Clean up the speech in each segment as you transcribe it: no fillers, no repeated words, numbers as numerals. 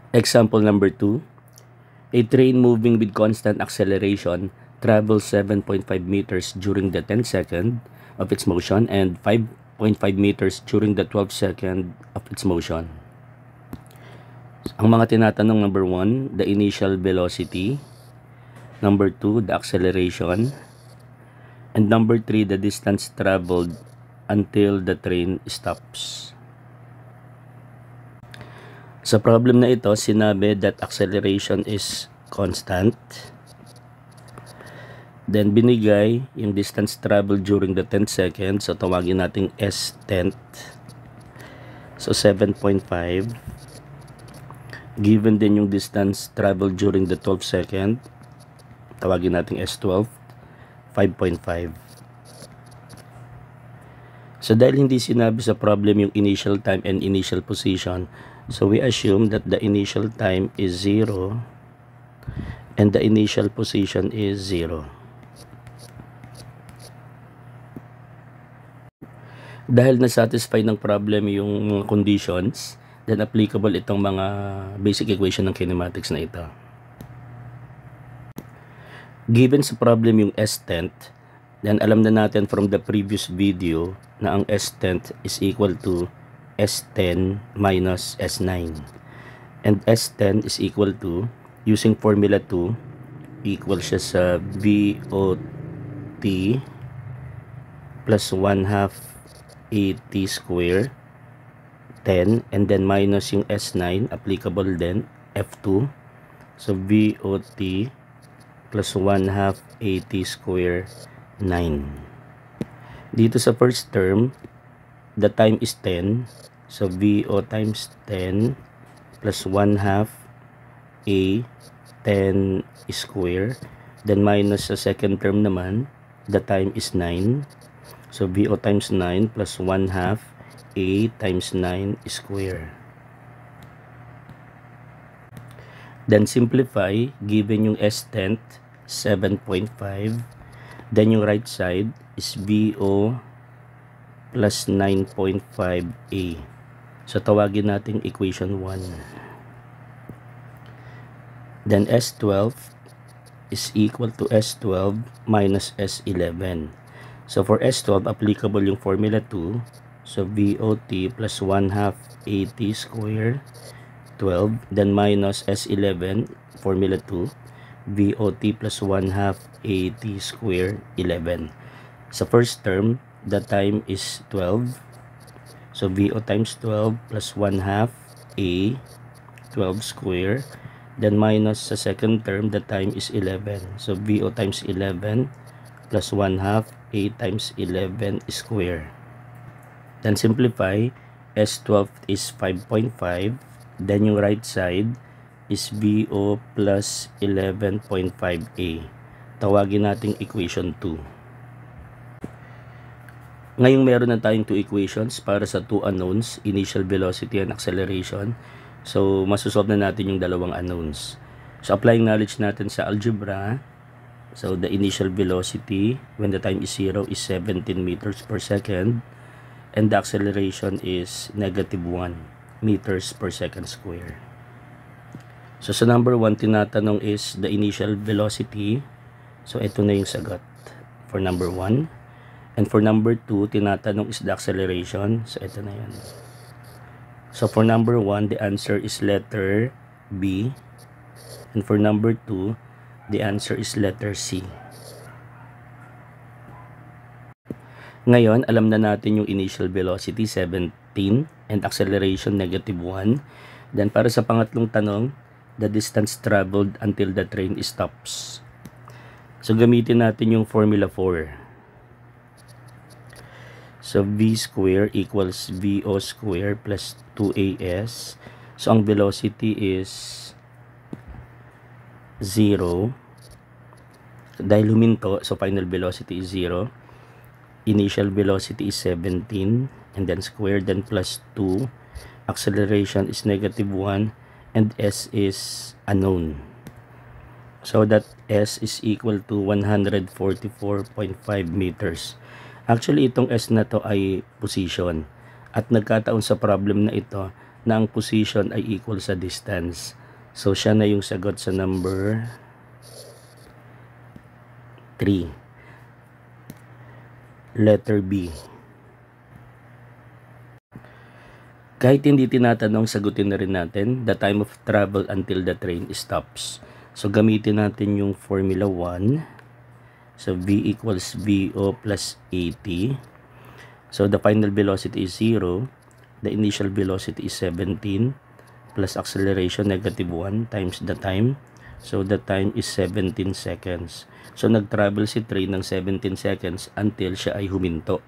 Example number 2. A train moving with constant acceleration travels 7.5 meters during the 10 second of its motion and 5.5 meters during the 12 second of its motion. Ang mga tinatanong, number 1, the initial velocity. Number 2, the acceleration. And number 3, the distance traveled until the train stops. Sa problem na ito, sinabi that acceleration is constant. Then binigay yung distance traveled during the 10 seconds. So tawagin natin S10. So 7.5. Given din yung distance traveled during the 12 second. Tawagin natin S12. 5.5. So dahil hindi sinabi sa problem yung initial time and initial position, so we assume that the initial time is 0 and the initial position is 0. Dahil na-satisfy ng problem yung mga conditions, then applicable itong mga basic equation ng kinematics na ito. Given sa problem yung S10, then alam na natin from the previous video na ang S10 is equal to S10 minus S9. And S10 is equal to, using formula 2, equal siya sa VOT plus 1/2 AT square 10, and then minus yung S9, applicable din, F2. So VOT plus 1/2 AT square 9. Dito sa first term, the time is 10. So VO times 10 plus 1/2 A 10 square. Then minus sa second term naman, the time is 9. So VO times 9 plus 1/2 A times 9 square. Then simplify, given yung S10 7.5, then yung right side is VO plus 9.5A. So tawagin natin equation 1. Then S12 is equal to S12 minus S11. So for S12, applicable yung formula 2. So VOT plus 1/2 AT square 12, then minus S11, formula 2, VOT plus 1/2 AT square 11. Sa first term, the time is 12. So VO times 12 plus 1/2 A 12 square. Then minus sa second term, the time is 11. So VO times 11 plus 1/2 A times 11 square. Then simplify, S12 is 5.5. Then yung right side is VO plus 11.5A. Tawagin natin equation 2. Ngayong meron na tayong 2 equations para sa 2 unknowns, initial velocity and acceleration. So masusolve na natin yung dalawang unknowns. So applying knowledge natin sa algebra, so the initial velocity when the time is 0 is 17 meters per second. And the acceleration is -1 meters per second square. So sa number 1, tinatanong is the initial velocity. So ito na yung sagot for number 1. And for number 2, tinatanong is the acceleration. So ito na yan. So for number 1, the answer is letter B. And for number 2, the answer is letter C. Ngayon, alam na natin yung initial velocity, 17, and acceleration, -1. Then, para sa pangatlong tanong, the distance traveled until the train stops. So, gamitin natin yung formula 4. So, V square equals VO square plus 2AS. So, ang velocity is 0. Dahil huminto, so final velocity is 0. Initial velocity is 17, and then square, then plus 2. Acceleration is -1, and S is unknown. So that S is equal to 144.5 meters. Actually, itong S na to ay position. At nagkataon sa problem na ito na ang position ay equal sa distance. So, siya na yung sagot sa number 3. Letter B. Kahit hindi tinatanong, sagutin na rin natin. The time of travel until the train stops. So, gamitin natin yung Formula 1. So, V equals VO plus AT. So, the final velocity is 0. The initial velocity is 17 plus acceleration negative 1 times the time. So, the time is 17 seconds. So, nag-travel si train ng 17 seconds until siya ay huminto.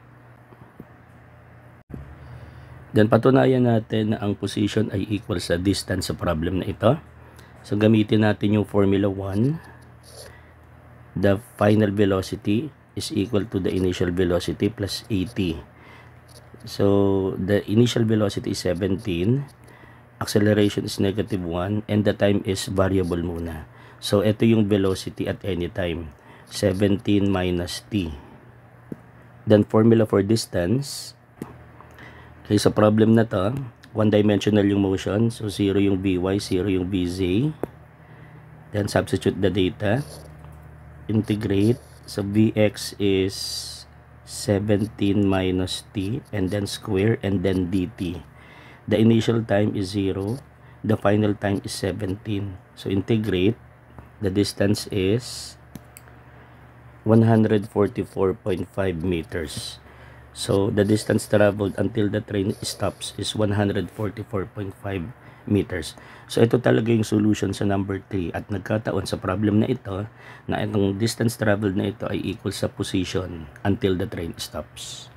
Then, patunayan natin na ang position ay equal sa distance sa problem na ito. So, gamitin natin yung Formula 1. The final velocity is equal to the initial velocity plus AT. So, the initial velocity is 17. Acceleration is negative 1. And the time is variable muna. So, ito yung velocity at any time. 17 minus t. Then, formula for distance. Okay, sa problem na to, one-dimensional yung motion. So, 0 yung Vy, 0 yung Vz. Then, substitute the data. Integrate. So, Vx is 17 minus t. And then, square. And then, dt. The initial time is 0. The final time is 17. So, integrate. The distance is 144.5 meters. So, the distance traveled until the train stops is 144.5 meters. So, ito talaga yung solution sa number 3. At nagkataon sa problem na ito, na itong distance traveled na ito ay equal sa position until the train stops.